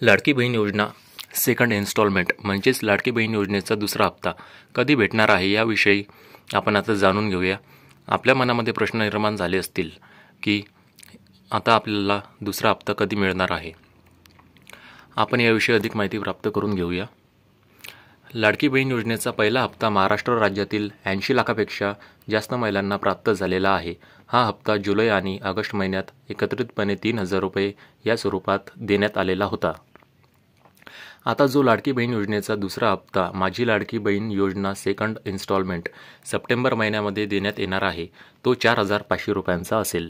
लाडकी बहीण योजना second instalment म्हणजेच लाडकी बहीण योजनेचा दुसरा हप्ता कधी भेटणार आहे याविषयी आपण आता जाणून घेऊया। आपल्या मनामध्ये प्रश्न निर्माण झाले असतील की आता आपल्याला दुसरा हप्ता कधी मिळणार आहे। आपण याविषयी अधिक माहिती प्राप्त करून घेऊया। लाडकी बहीण योजनेचा पहिला हप्ता महाराष्ट्र राज्यातील 80 लाखापेक्षा जास्त महिलांना प्राप्त झालेला आहे। हा हप्ता जुलै आणि ऑगस्ट महिन्यात एकत्रितपणे 3,000 रुपये या स्वरूपात देण्यात आलेला होता। आता जो लाडकी बहीण योजनेचा दुसरा हप्ता माझी लाडकी बहीण योजना सेकंड इन्स्टॉलमेंट सप्टेंबर महिन्यामध्ये देण्यात येणार आहे तो 4,500 रुपयांचा असेल।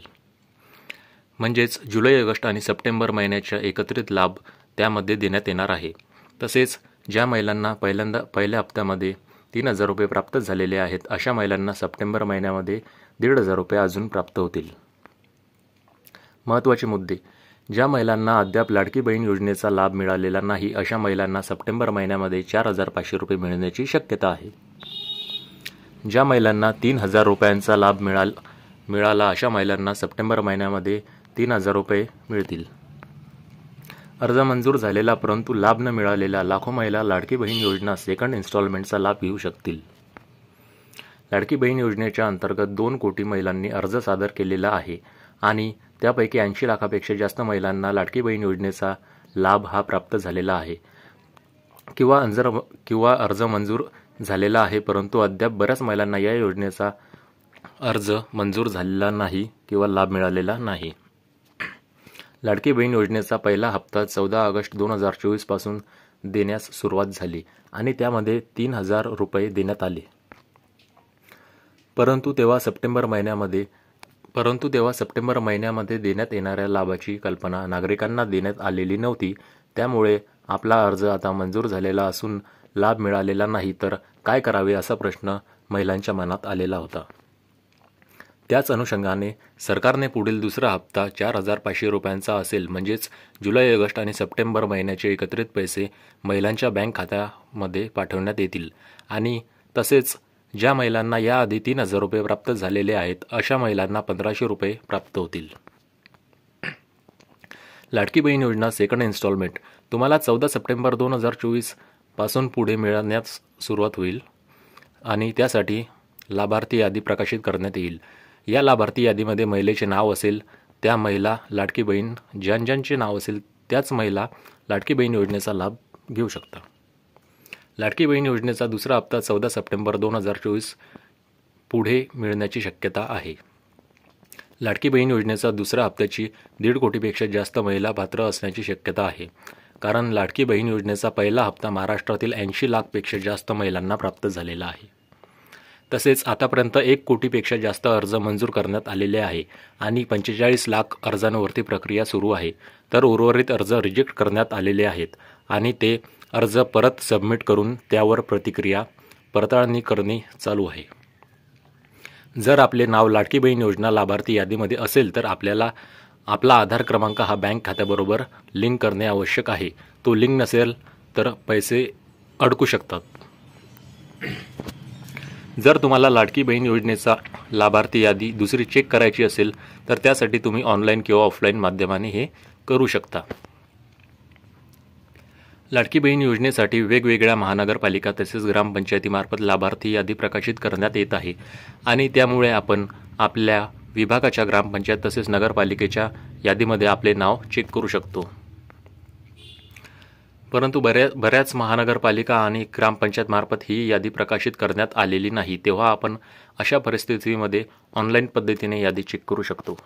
म्हणजेच जुलै, ऑगस्ट आणि सप्टेंबर महिन्याचा एकत्रित लाभ त्यामध्ये देण्यात येणार आहे। तसेच ज्या महिलांना पहिल्या हप्त्यामध्ये 3,000 रुपये प्राप्त झालेले आहेत अशा महिलांना सप्टेंबर महिन्यामध्ये 1,500 रुपये अजून प्राप्त होतील। महत्त्वाचे मुद्दे: ज्या महिलांना अद्याप लाडकी बहीण योजनेचा लाभ मिळालेला नाही अशा महिलांना सप्टेंबर महिन्यामध्ये 4,500 रुपये मिळण्याची शक्यता आहे। ज्या महिलांना 3,000 रुपयांचा लाभ मिळाला अशा महिलांना सप्टेंबर महिन्यामध्ये 3,000 रुपये मिळतील। अर्ज मंजूर झालेला परंतु लाभ न मिळालेल्या लाखो महिला लाडकी बहीण योजना सेकंड इन्स्टॉलमेंटचा लाभ घेऊ शकतील। लाडकी बहीण योजनेच्या अंतर्गत 2 कोटी महिलांनी अर्ज सादर केलेला आहे आणि त्यापैकी 80 लाखापेक्षा जास्त महिलांना लाडकी बहीण योजनेचा लाभ हा प्राप्त झालेला आहे किंवा अर्ज मंजूर झालेला आहे, परंतु अद्याप बऱ्याच महिलांना या योजनेचा अर्ज मंजूर झालेला नाही किंवा लाभ मिळालेला नाही। लाडकी बहीण योजनेचा पहिला हप्ता 14 ऑगस्ट 2024 पासून देण्यास सुरुवात झाली आणि त्यामध्ये 3,000 रुपये देण्यात आले। परंतु तेव्हा सप्टेंबर महिन्यामध्ये देण्यात येणाऱ्या लाभाची कल्पना नागरिकांना देण्यात आलेली नव्हती। त्यामुळे आपला अर्ज आता मंजूर झालेला असून लाभ मिळालेला नाही तर काय करावे असा प्रश्न महिलांच्या मनात आलेला होता। त्याच अनुषंगाने सरकारने पुढील दुसरा हप्ता 4,500 रुपयांचा असेल, म्हणजेच जुलै, ऑगस्ट आणि सप्टेंबर महिन्याचे एकत्रित पैसे महिलांच्या बँक खात्यामध्ये पाठवण्यात येतील आणि तसेच ज्या महिलांना याआधी 3,000 रुपये प्राप्त झालेले आहेत अशा महिलांना 1,500 रुपये प्राप्त होतील। लाडकी बहीण योजना सेकंड इन्स्टॉलमेंट तुम्हाला 14 सप्टेंबर 2024 पासून पुढे मिळण्यास सुरुवात होईल आणि त्यासाठी लाभार्थी यादी प्रकाशित करण्यात येईल। या लाभार्थी यादीमध्ये महिलेचे नाव असेल त्या महिला लाडकी बहीण, ज्यांचे नाव असेल त्याच महिला लाडकी बहीण योजनेचा लाभ घेऊ शकतात। लाडकी बहीण योजनेचा दुसरा हप्ता 14 सप्टेंबर 2024 पुढे मिळण्याची शक्यता आहे। लाडकी बहीण योजनेचा दुसऱ्या हप्त्याची 1.5 कोटीपेक्षा जास्त महिला पात्र असण्याची शक्यता आहे, कारण लाडकी बहीण योजनेचा पहिला हप्ता महाराष्ट्रातील 80 लाखपेक्षा जास्त महिलांना प्राप्त झालेला आहे। तसेच आतापर्यंत 1 कोटीपेक्षा जास्त अर्ज मंजूर करण्यात आलेले आहे आणि 45 लाख अर्जांवरती प्रक्रिया सुरू आहे, तर उर्वरित अर्ज रिजेक्ट करण्यात आलेले आहेत आणि ते अर्ज परत सबमिट करून त्यावर पडताळणी करणे चालू आहे। जर आपले नाव लाडकी बहीण योजना लाभार्थी यादीमध्ये असेल तर आपल्याला आपला आधार क्रमांक हा बँक खात्याबरोबर लिंक करणे आवश्यक आहे। तो लिंक नसेल तर पैसे अडकू शकतात। जर तुम्हाला लाडकी बहीण योजनेचा लाभार्थी यादी दुसरी चेक करायची असेल तर त्यासाठी तुम्ही ऑनलाईन किंवा ऑफलाईन माध्यमाने हे करू शकता। लाडकी बहीण योजनेसाठी वेगवेगळ्या महानगरपालिका तसेच ग्रामपंचायतीमार्फत लाभार्थी यादी प्रकाशित करण्यात येत आहे आणि त्यामुळे आपण आपल्या विभागाच्या ग्रामपंचायत तसेच नगरपालिकेच्या यादीमध्ये आपले नाव चेक करू शकतो। परंतु बऱ्याच महानगरपालिका आणि ग्रामपंचायतमार्फत ही यादी प्रकाशित करण्यात आलेली नाही, तेव्हा आपण अशा परिस्थितीमध्ये ऑनलाईन पद्धतीने यादी चेक करू शकतो।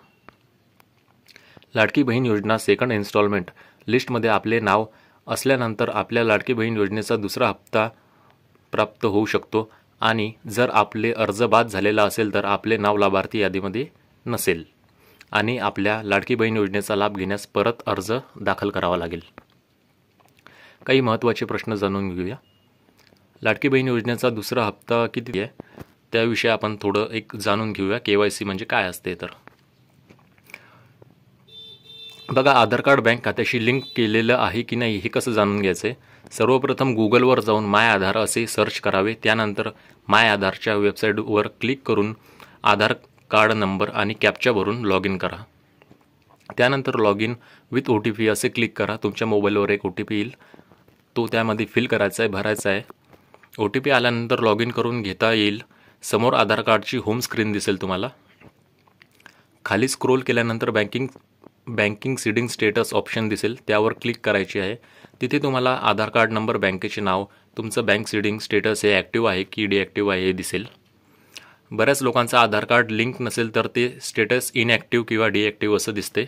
लाडकी बहीण योजना सेकंड इन्स्टॉलमेंट लिस्टमध्ये आपले नाव असल्यानंतर आपल्या लाडकी बहीण योजनेचा दुसरा हप्ता प्राप्त होऊ शकतो आणि जर आपले अर्ज बाद झालेला असेल तर आपले नाव लाभार्थी यादीमध्ये नसेल आणि आपल्या लाडकी बहीण योजनेचा लाभ घेण्यास परत अर्ज दाखल करावा लागेल। काही महत्त्वाचे प्रश्न जाणून घेऊया। लाडकी बहीण योजनेचा दुसरा हप्ता किती आहे त्याविषयी आपण थोडं जाणून घेऊया। KYC म्हणजे काय असते तर बघा, आधार कार्ड बँक खात्याशी लिंक केलेलं आहे की नाही हे कसं जाणून घ्यायचं आहे। सर्वप्रथम गुगलवर जाऊन माय आधार असे सर्च करावे। त्यानंतर माय आधारच्या वेबसाईटवर क्लिक करून आधार कार्ड नंबर आणि कॅप्चा भरून लॉग इन करा। त्यानंतर लॉग इन विथ OTP असे क्लिक करा. तुमच्या मोबाईलवर एक OTP येईल, तो त्यामध्ये फिल करायचा आहे, भरायचा आहे. OTP आल्यानंतर लॉग इन करून घेता येईल. समोर आधार कार्डची होम स्क्रीन दिसेल तुम्हाला. खाली स्क्रोल केल्यानंतर बँकिंग सीडिंग स्टेटस ऑप्शन दिसेल, त्यावर क्लिक करायची आहे. तिथे तुम्हाला आधार कार्ड नंबर, बँकेचे नाव, तुमचं बँक सीडिंग स्टेटस हे ॲक्टिव्ह आहे की डिॲक्टिव्ह आहे हे दिसेल. बऱ्याच लोकांचं आधार कार्ड लिंक नसेल तर ते स्टेटस इनॲक्टिव्ह किंवा डिॲक्टिव्ह असं दिसते.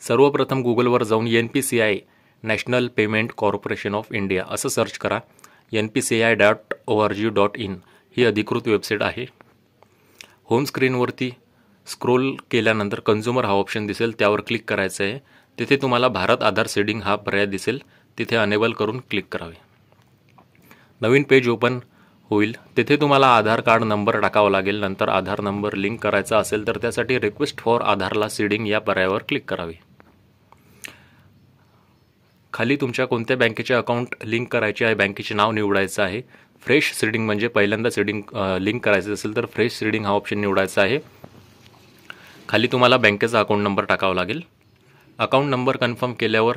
सर्वप्रथम गुगलवर जाऊन NPCI national payment corporation of India असं सर्च करा. npci.org.in ही अधिकृत वेबसाईट आहे. होम स्क्रीनवरती स्क्रोल केल्यानंतर कन्झ्युमर हा ऑप्शन दिसेल, त्यावर क्लिक करायचं आहे. तिथे तुम्हाला भारत आधार सीडिंग हा पर्याय दिसेल, तिथे अनेबल करून क्लिक करावे. नवीन पेज ओपन होईल. तिथे तुम्हाला आधार कार्ड नंबर टाकावा लागेल. नंतर आधार नंबर लिंक करायचा असेल तर त्यासाठी रिक्वेस्ट फॉर आधारला सीडिंग या पर्यायावर क्लिक करावे. खाली तुमच्या कोणत्या बँकेचे अकाउंट लिंक करायचे आहे, बँकेचे नाव निवडायचं आहे. फ्रेश सीडिंग म्हणजे पहिल्यांदा सीडिंग लिंक करायचं असेल तर फ्रेश सीडिंग हा ऑप्शन निवडायचा आहे. खाली तुम्हाला बँकेचा अकाउंट नंबर टाकावा लागेल. अकाउंट नंबर कन्फर्म केल्यावर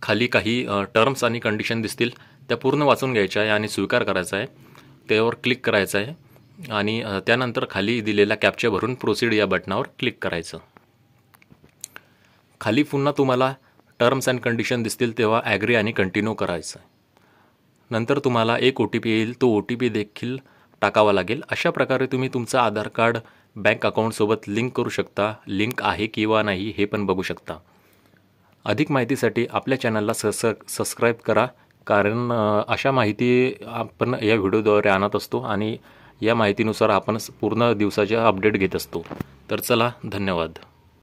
खाली काही टर्म्स आणि कंडिशन दिसतील, त्या पूर्ण वाचून घ्यायच्या आहे आणि स्वीकार करायचा आहे. त्यावर क्लिक करायचं आहे आणि त्यानंतर खाली दिलेला कॅप्चा भरून प्रोसीड या बटनावर क्लिक करायचं. खाली पुन्हा तुम्हाला टर्म्स अँड कंडिशन दिसतील, तेव्हा ॲग्री आणि कंटिन्यू करायचं. नंतर तुम्हाला एक OTP येईल, तो OTP देखील टाकावा लागेल. अशा प्रकारे तुम्ही तुमचं आधार कार्ड बँक अकाउंटसोबत लिंक करू शकता. लिंक आहे किंवा नाही हे पण बघू शकता. अधिक माहितीसाठी आपल्या चॅनलला सबस्क्राईब करा, कारण अशा माहिती आपण या व्हिडिओद्वारे आणत असतो आणि या माहितीनुसार आपण पूर्ण दिवसाचे अपडेट घेत असतो. तर चला, धन्यवाद.